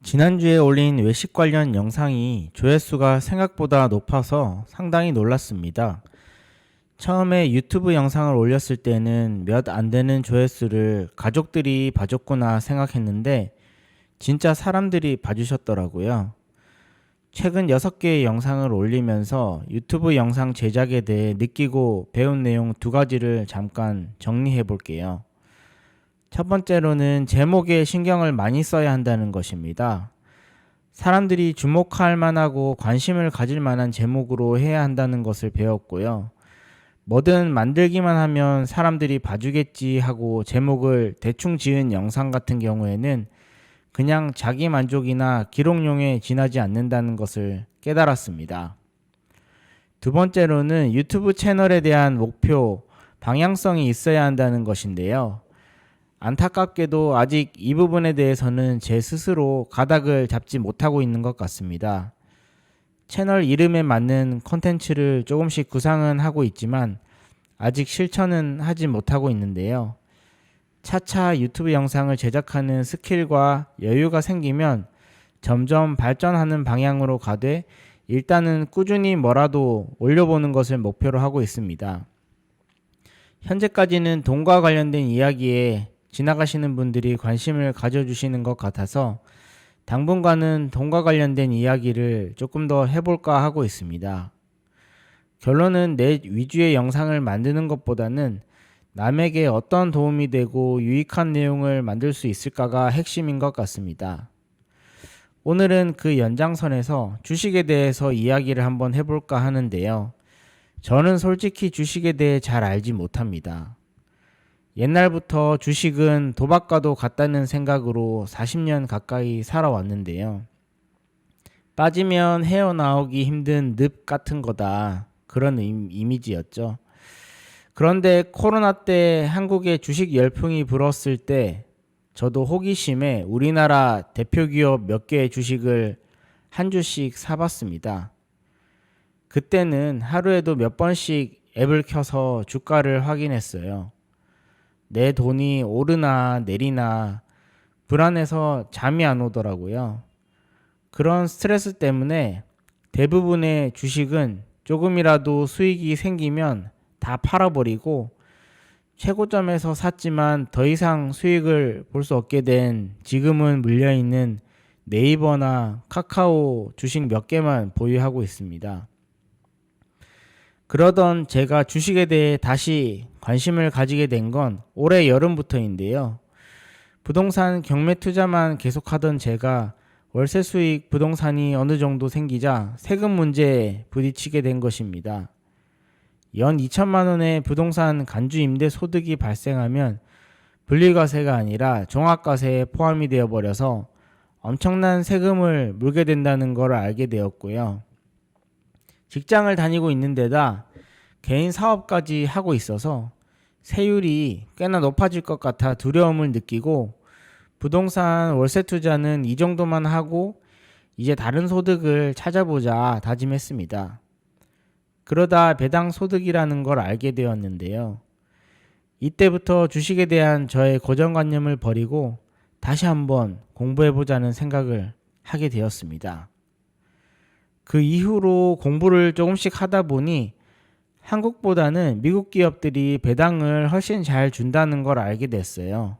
지난주에 올린 외식 관련 영상이 조회수가 생각보다 높아서 상당히 놀랐습니다. 처음에 유튜브 영상을 올렸을 때는 몇 안 되는 조회수를 가족들이 봐줬구나 생각했는데 진짜 사람들이 봐주셨더라고요. 최근 6개의 영상을 올리면서 유튜브 영상 제작에 대해 느끼고 배운 내용 2가지를 잠깐 정리해 볼게요. 첫 번째로는 제목에 신경을 많이 써야 한다는 것입니다. 사람들이 주목할 만하고 관심을 가질 만한 제목으로 해야 한다는 것을 배웠고요. 뭐든 만들기만 하면 사람들이 봐주겠지 하고 제목을 대충 지은 영상 같은 경우에는 그냥 자기 만족이나 기록용에 지나지 않는다는 것을 깨달았습니다. 두 번째로는 유튜브 채널에 대한 목표, 방향성이 있어야 한다는 것인데요. 안타깝게도 아직 이 부분에 대해서는 제 스스로 가닥을 잡지 못하고 있는 것 같습니다. 채널 이름에 맞는 콘텐츠를 조금씩 구상은 하고 있지만 아직 실천은 하지 못하고 있는데요. 차차 유튜브 영상을 제작하는 스킬과 여유가 생기면 점점 발전하는 방향으로 가되 일단은 꾸준히 뭐라도 올려보는 것을 목표로 하고 있습니다. 현재까지는 돈과 관련된 이야기에 지나가시는 분들이 관심을 가져주시는 것 같아서 당분간은 돈과 관련된 이야기를 조금 더 해볼까 하고 있습니다. 결론은 내 위주의 영상을 만드는 것보다는 남에게 어떤 도움이 되고 유익한 내용을 만들 수 있을까가 핵심인 것 같습니다. 오늘은 그 연장선에서 주식에 대해서 이야기를 한번 해볼까 하는데요. 저는 솔직히 주식에 대해 잘 알지 못합니다. 옛날부터 주식은 도박과도 같다는 생각으로 40년 가까이 살아왔는데요. 빠지면 헤어나오기 힘든 늪 같은 거다. 그런 이미지였죠. 그런데 코로나 때 한국에 주식 열풍이 불었을 때 저도 호기심에 우리나라 대표 기업 몇 개의 주식을 한 주씩 사봤습니다. 그때는 하루에도 몇 번씩 앱을 켜서 주가를 확인했어요. 내 돈이 오르나 내리나 불안해서 잠이 안 오더라고요. 그런 스트레스 때문에 대부분의 주식은 조금이라도 수익이 생기면 다 팔아버리고 최고점에서 샀지만 더 이상 수익을 볼 수 없게 된 지금은 물려있는 네이버나 카카오 주식 몇 개만 보유하고 있습니다. 그러던 제가 주식에 대해 다시 관심을 가지게 된 건 올해 여름부터인데요. 부동산 경매 투자만 계속하던 제가 월세 수익 부동산이 어느 정도 생기자 세금 문제에 부딪히게 된 것입니다. 연 2천만 원의 부동산 간주 임대 소득이 발생하면 분리과세가 아니라 종합과세에 포함이 되어버려서 엄청난 세금을 물게 된다는 걸 알게 되었고요. 직장을 다니고 있는 데다 개인 사업까지 하고 있어서 세율이 꽤나 높아질 것 같아 두려움을 느끼고 부동산 월세 투자는 이 정도만 하고 이제 다른 소득을 찾아보자 다짐했습니다. 그러다 배당 소득이라는 걸 알게 되었는데요. 이때부터 주식에 대한 저의 고정관념을 버리고 다시 한번 공부해보자는 생각을 하게 되었습니다. 그 이후로 공부를 조금씩 하다 보니 한국보다는 미국 기업들이 배당을 훨씬 잘 준다는 걸 알게 됐어요.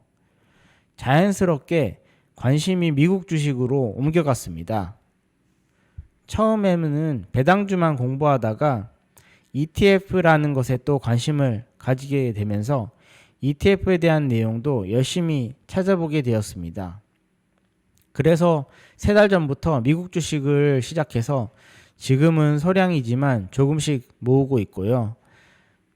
자연스럽게 관심이 미국 주식으로 옮겨갔습니다. 처음에는 배당주만 공부하다가 ETF라는 것에 또 관심을 가지게 되면서 ETF에 대한 내용도 열심히 찾아보게 되었습니다. 그래서 3달 전부터 미국 주식을 시작해서 지금은 소량이지만 조금씩 모으고 있고요.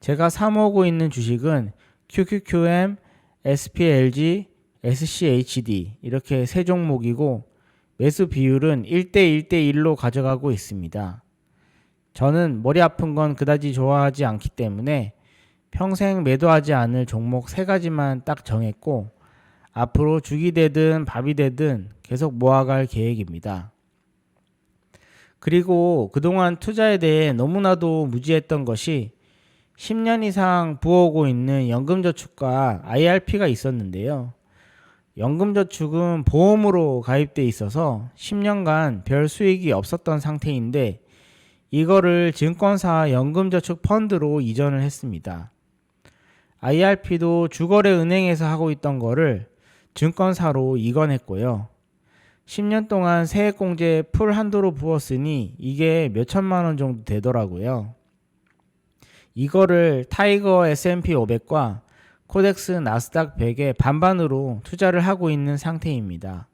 제가 사모으고 있는 주식은 QQQM, SPLG, SCHD 이렇게 3종목이고 매수 비율은 1대1대1로 가져가고 있습니다. 저는 머리 아픈 건 그다지 좋아하지 않기 때문에 평생 매도하지 않을 종목 3가지만 딱 정했고 앞으로 죽이 되든 밥이 되든 계속 모아갈 계획입니다. 그리고 그동안 투자에 대해 너무나도 무지했던 것이 10년 이상 부어오고 있는 연금저축과 IRP가 있었는데요. 연금저축은 보험으로 가입돼 있어서 10년간 별 수익이 없었던 상태인데 이거를 증권사 연금저축 펀드로 이전을 했습니다. IRP도 주거래 은행에서 하고 있던 거를 증권사로 이관했고요. 10년 동안 세액공제 풀 한도로 부었으니 이게 몇천만 원 정도 되더라고요. 이거를 타이거 S&P 500과 코덱스 나스닥 100의 반반으로 투자를 하고 있는 상태입니다.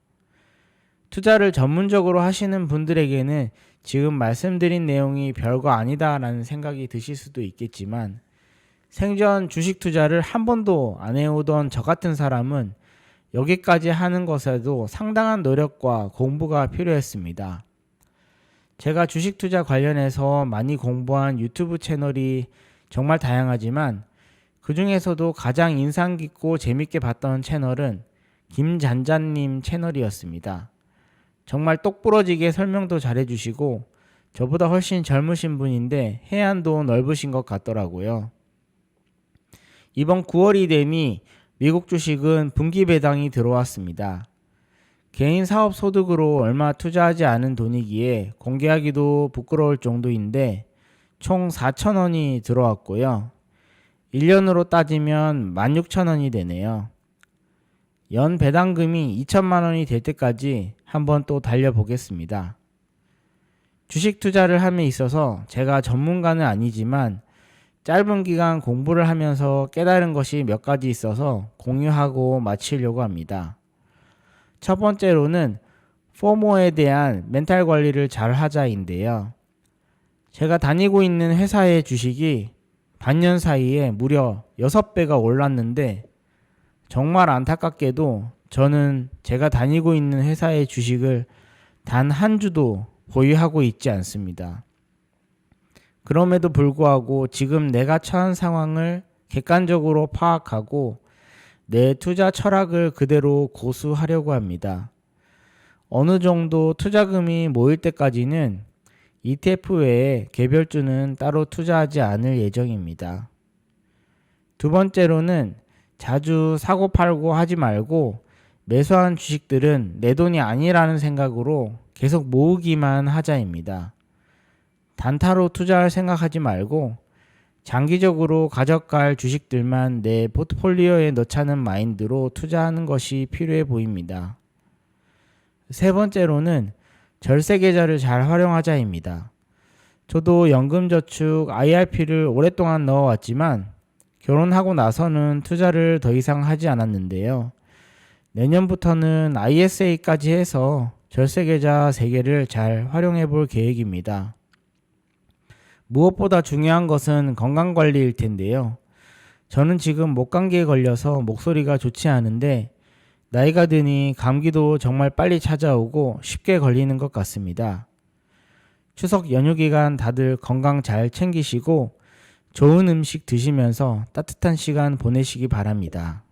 투자를 전문적으로 하시는 분들에게는 지금 말씀드린 내용이 별거 아니다 라는 생각이 드실 수도 있겠지만 생전 주식 투자를 한 번도 안 해오던 저 같은 사람은 여기까지 하는 것에도 상당한 노력과 공부가 필요했습니다. 제가 주식 투자 관련해서 많이 공부한 유튜브 채널이 정말 다양하지만 그 중에서도 가장 인상 깊고 재밌게 봤던 채널은 김잔잔님 채널이었습니다. 정말 똑부러지게 설명도 잘해주시고 저보다 훨씬 젊으신 분인데 해안도 넓으신 것 같더라고요. 이번 9월이 되니 미국 주식은 분기 배당이 들어왔습니다. 개인 사업 소득으로 얼마 투자하지 않은 돈이기에 공개하기도 부끄러울 정도인데 총 4,000원이 들어왔고요. 1년으로 따지면 16,000원이 되네요. 연 배당금이 2천만 원이 될 때까지 한번 또 달려보겠습니다. 주식 투자를 함에 있어서 제가 전문가는 아니지만 짧은 기간 공부를 하면서 깨달은 것이 몇 가지 있어서 공유하고 마치려고 합니다. 첫 번째로는 포모에 대한 멘탈 관리를 잘 하자인데요. 제가 다니고 있는 회사의 주식이 반년 사이에 무려 6배가 올랐는데 정말 안타깝게도 저는 제가 다니고 있는 회사의 주식을 단 한 주도 보유하고 있지 않습니다. 그럼에도 불구하고 지금 내가 처한 상황을 객관적으로 파악하고 내 투자 철학을 그대로 고수하려고 합니다. 어느 정도 투자금이 모일 때까지는 ETF 외에 개별주는 따로 투자하지 않을 예정입니다. 두 번째로는 자주 사고 팔고 하지 말고 매수한 주식들은 내 돈이 아니라는 생각으로 계속 모으기만 하자입니다. 단타로 투자할 생각하지 말고 장기적으로 가져갈 주식들만 내 포트폴리오에 넣자는 마인드로 투자하는 것이 필요해 보입니다. 세 번째로는 절세 계좌를 잘 활용하자입니다. 저도 연금저축 IRP를 오랫동안 넣어왔지만 결혼하고 나서는 투자를 더 이상 하지 않았는데요. 내년부터는 ISA까지 해서 절세 계좌 3개를 잘 활용해 볼 계획입니다. 무엇보다 중요한 것은 건강관리일 텐데요. 저는 지금 목감기에 걸려서 목소리가 좋지 않은데 나이가 드니 감기도 정말 빨리 찾아오고 쉽게 걸리는 것 같습니다. 추석 연휴 기간 다들 건강 잘 챙기시고 좋은 음식 드시면서 따뜻한 시간 보내시기 바랍니다.